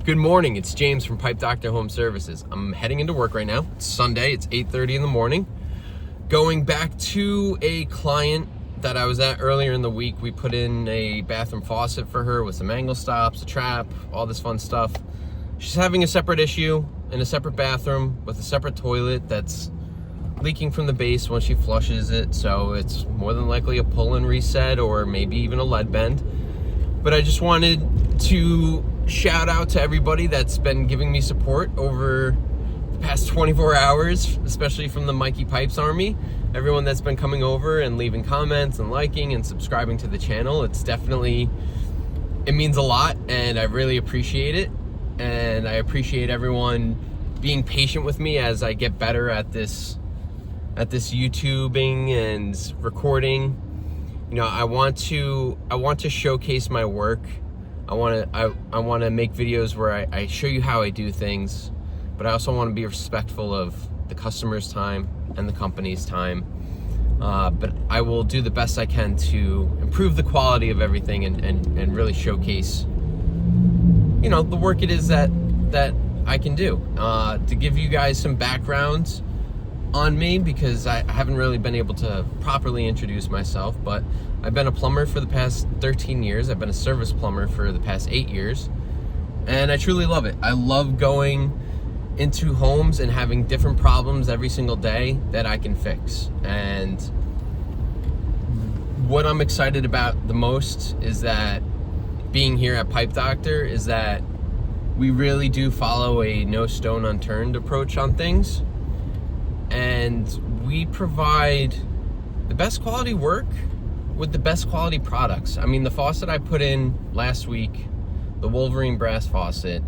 Good morning, it's James from Pipe Doctor Home Services. I'm heading into work right now. It's Sunday, it's 8:30 in the morning. Going back to a client that I was at earlier in the week. We put in a bathroom faucet for her with some angle stops, a trap, all this fun stuff. She's having a separate issue in a separate bathroom with a separate toilet that's leaking from the base when she flushes it. So it's more than likely a pull and reset or maybe even a lead bend. But I just wanted to shout out to everybody that's been giving me support over the past 24 hours, especially from the Mikey Pipes Army. Everyone that's been coming over and leaving comments and liking and subscribing to the channel. It means a lot and I really appreciate it. And I appreciate everyone being patient with me as I get better at this YouTubing and recording. You know, I want to showcase my work. I want to make videos where I show you how I do things, but I also want to be respectful of the customer's time and the company's time. But I will do the best I can to improve the quality of everything and really showcase, you know, the work it is that I can do. To give you guys some background on me, because I haven't really been able to properly introduce myself, but I've been a plumber for the past 13 years. I've been a service plumber for the past 8 years, and I truly love it. I love going into homes and having different problems every single day that I can fix. And what I'm excited about the most is that being here at Pipe Doctor is that we really do follow a no stone unturned approach on things. And we provide the best quality work with the best quality products. I mean, the faucet I put in last week, the Wolverine brass faucet,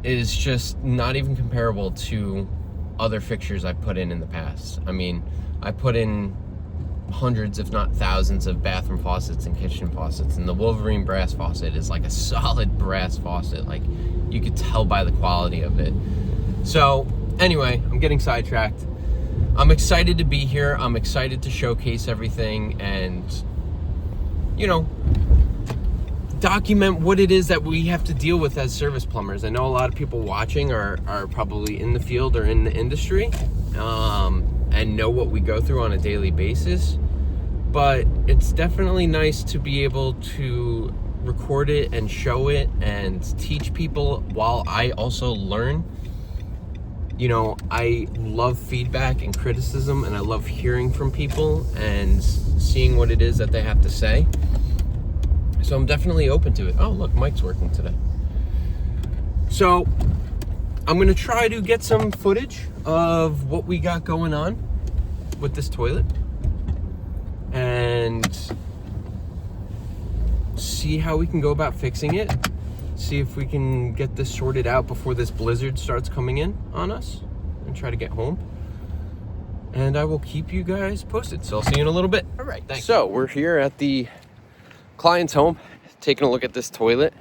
is just not even comparable to other fixtures I put in the past. I mean, I put in hundreds, if not thousands, of bathroom faucets and kitchen faucets, and the Wolverine brass faucet is like a solid brass faucet. Like, you could tell by the quality of it. So anyway, I'm getting sidetracked. I'm excited to be here. I'm excited to showcase everything and, you know, document what it is that we have to deal with as service plumbers. I know a lot of people watching are probably in the field or in the industry and know what we go through on a daily basis. But it's definitely nice to be able to record it and show it and teach people while I also learn. You know, I love feedback and criticism, and I love hearing from people and seeing what it is that they have to say. So I'm definitely open to it. Oh, look, Mike's working today. So I'm going to try to get some footage of what we got going on with this toilet and see how we can go about fixing it. See if we can get this sorted out before this blizzard starts coming in on us, and try to get home. And I will keep you guys posted. So I'll see you in a little bit. All right, thanks. So we're here at the client's home, taking a look at this toilet.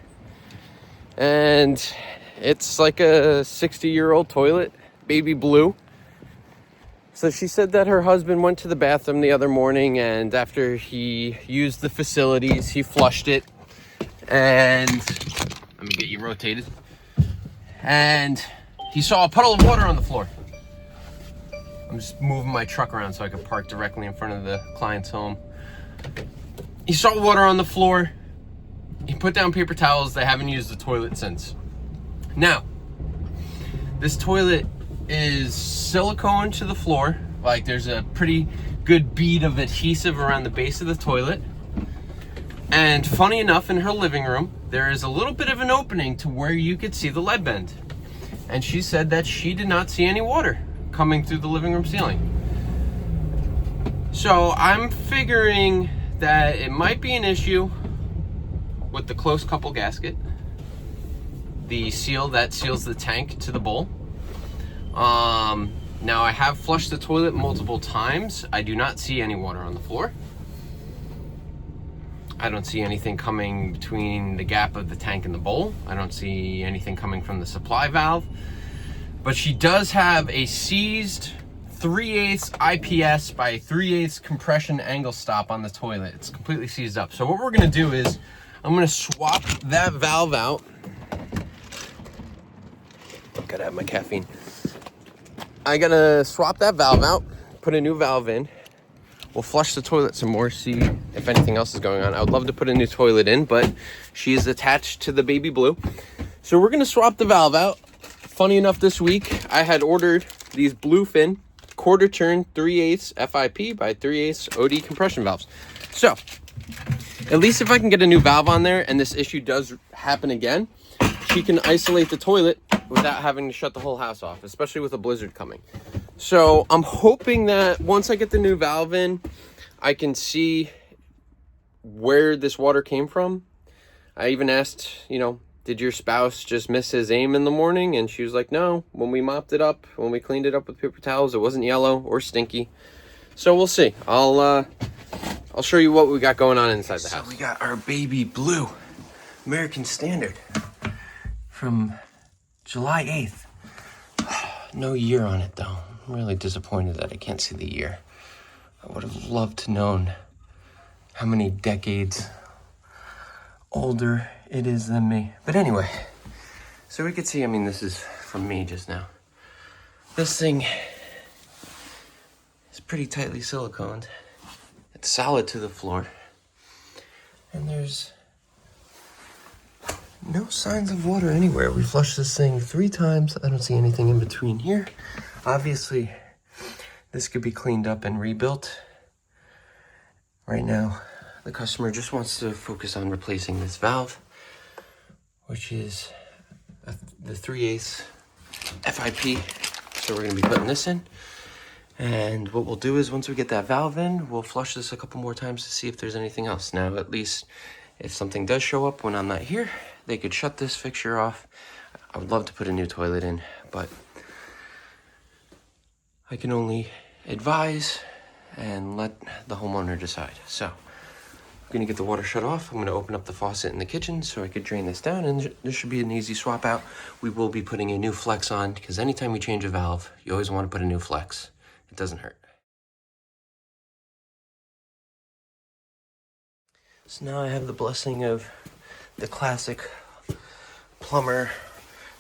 And it's like a 60-year-old toilet, baby blue. So she said that her husband went to the bathroom the other morning, and after he used the facilities, he flushed it. And let me get you rotated. And he saw a puddle of water on the floor. I'm just moving my truck around so I can park directly in front of the client's home. He saw water on the floor. He put down paper towels. They haven't used the toilet since. Now, this toilet is silicone to the floor. Like, there's a pretty good bead of adhesive around the base of the toilet. And funny enough, in her living room, there is a little bit of an opening to where you could see the lead bend. And she said that she did not see any water coming through the living room ceiling. So I'm figuring that it might be an issue with the close couple gasket, the seal that seals the tank to the bowl. Now, I have flushed the toilet multiple times. I do not see any water on the floor. I don't see anything coming between the gap of the tank and the bowl. I don't see anything coming from the supply valve. But she does have a seized 3/8 IPS by 3/8 compression angle stop on the toilet. It's completely seized up. So what we're gonna do is I'm gonna swap that valve out Gotta have my caffeine. I gotta swap that valve out, put a new valve in. We'll flush the toilet some more, see if anything else is going on. I would love to put a new toilet in, but she's attached to the baby blue. So we're gonna swap the valve out. Funny enough, this week I had ordered these Bluefin quarter turn 3/8 FIP by 3/8 OD compression valves. So at least if I can get a new valve on there and this issue does happen again, she can isolate the toilet without having to shut the whole house off, especially with a blizzard coming. So I'm hoping that once I get the new valve in, I can see where this water came from. I even asked, you know, did your spouse just miss his aim in the morning? And she was like, no, when we mopped it up, when we cleaned it up with paper towels, it wasn't yellow or stinky. So we'll see. I'll show you what we got going on inside the house. So we got our baby blue American Standard from July 8th. No year on it though. I'm really disappointed that I can't see the year. I would have loved to known how many decades older it is than me. But anyway, so we could see, I mean, this is from me just now. This thing is pretty tightly siliconed. It's solid to the floor. And there's no signs of water anywhere. We flushed this thing 3 times. I don't see anything in between here. Obviously, this could be cleaned up and rebuilt. Right now, the customer just wants to focus on replacing this valve, which is the 3/8 FIP. So we're gonna be putting this in. And what we'll do is once we get that valve in, we'll flush this a couple more times to see if there's anything else. Now, at least if something does show up when I'm not here, they could shut this fixture off. I would love to put a new toilet in, but I can only advise and let the homeowner decide. So I'm gonna get the water shut off. I'm gonna open up the faucet in the kitchen so I could drain this down, and this should be an easy swap out. We will be putting a new flex on, because anytime you change a valve, you always want to put a new flex. It doesn't hurt. So now I have the blessing of the classic plumber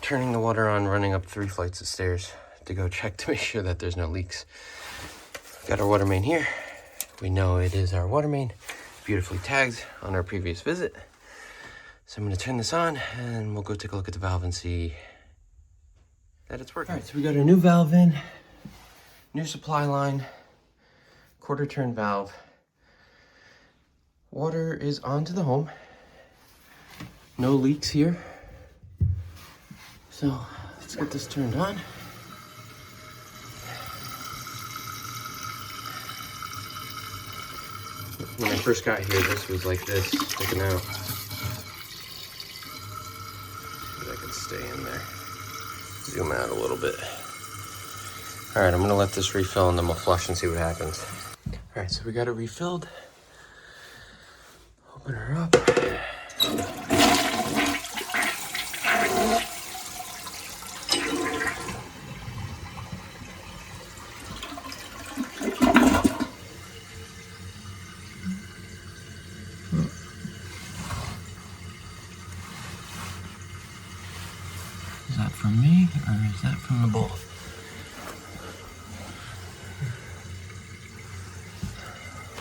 turning the water on, running up 3 flights of stairs to go check to make sure that there's no leaks. Got our water main here. We know it is our water main, beautifully tagged on our previous visit. So I'm gonna turn this on and we'll go take a look at the valve and see that it's working. All right, so we got our new valve in, new supply line, quarter turn valve. Water is onto the home. No leaks here. So let's get this turned on. When I first got here, this was like this, sticking out. If I can stay in there. Zoom out a little bit. All right, I'm gonna let this refill and then we'll flush and see what happens. All right, so we got it refilled. Open her up. Is that from me or is that from the bowl?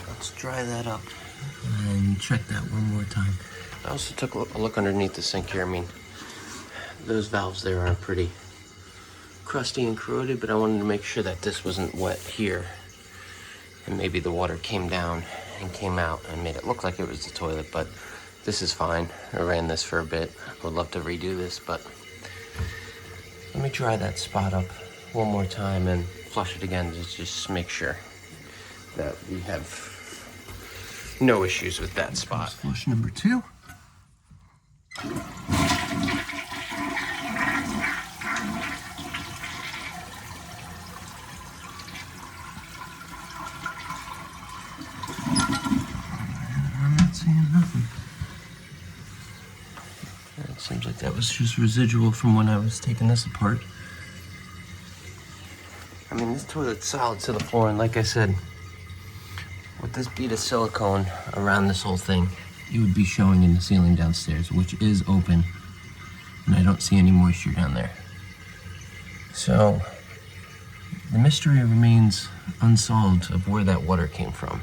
Let's dry that up and check that one more time. I also took a look underneath the sink here. I mean, those valves there are pretty crusty and corroded, but I wanted to make sure that this wasn't wet here. And maybe the water came down and came out and made it look like it was the toilet, but this is fine. I ran this for a bit. I would love to redo this, but let me dry that spot up one more time and flush it again to just make sure that we have no issues with that spot. Flush number 2. I'm not seeing nothing. It seems like that was just residual from when I was taking this apart. I mean, this toilet's solid to the floor, and like I said, with this bead of silicone around this whole thing, it would be showing in the ceiling downstairs, which is open, and I don't see any moisture down there. So the mystery remains unsolved of where that water came from.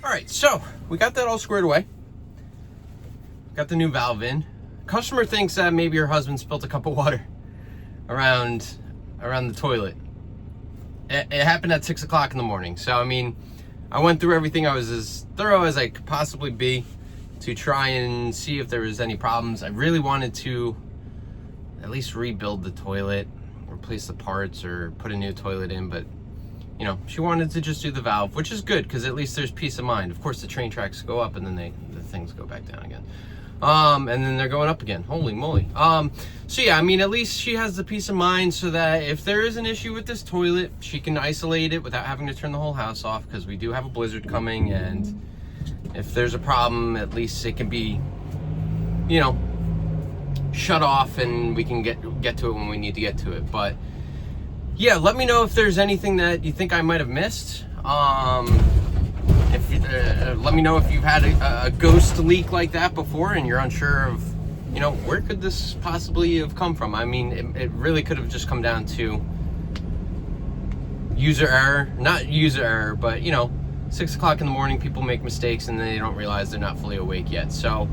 All right, so we got that all squared away. Got the new valve in. Customer thinks that maybe her husband spilled a cup of water around the toilet. It happened at 6 o'clock in the morning. So, I mean, I went through everything. I was as thorough as I could possibly be to try and see if there was any problems. I really wanted to at least rebuild the toilet, replace the parts, or put a new toilet in, but you know, she wanted to just do the valve, which is good because at least there's peace of mind. Of course, the train tracks go up and then the things go back down again. And then they're going up again. Holy moly. So yeah, I mean, at least she has the peace of mind so that if there is an issue with this toilet, she can isolate it without having to turn the whole house off, because we do have a blizzard coming, and if there's a problem, at least it can be, you know, shut off and we can get to it when we need to get to it. But yeah, let me know if there's anything that you think I might have missed. Let me know if you've had a ghost leak like that before and you're unsure of, you know, where could this possibly have come from. I mean, it really could have just come down to user error. Not user error, but, you know, 6 o'clock in the morning, people make mistakes and they don't realize they're not fully awake yet. So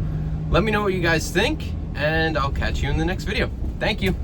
let me know what you guys think, and I'll catch you in the next video. Thank you.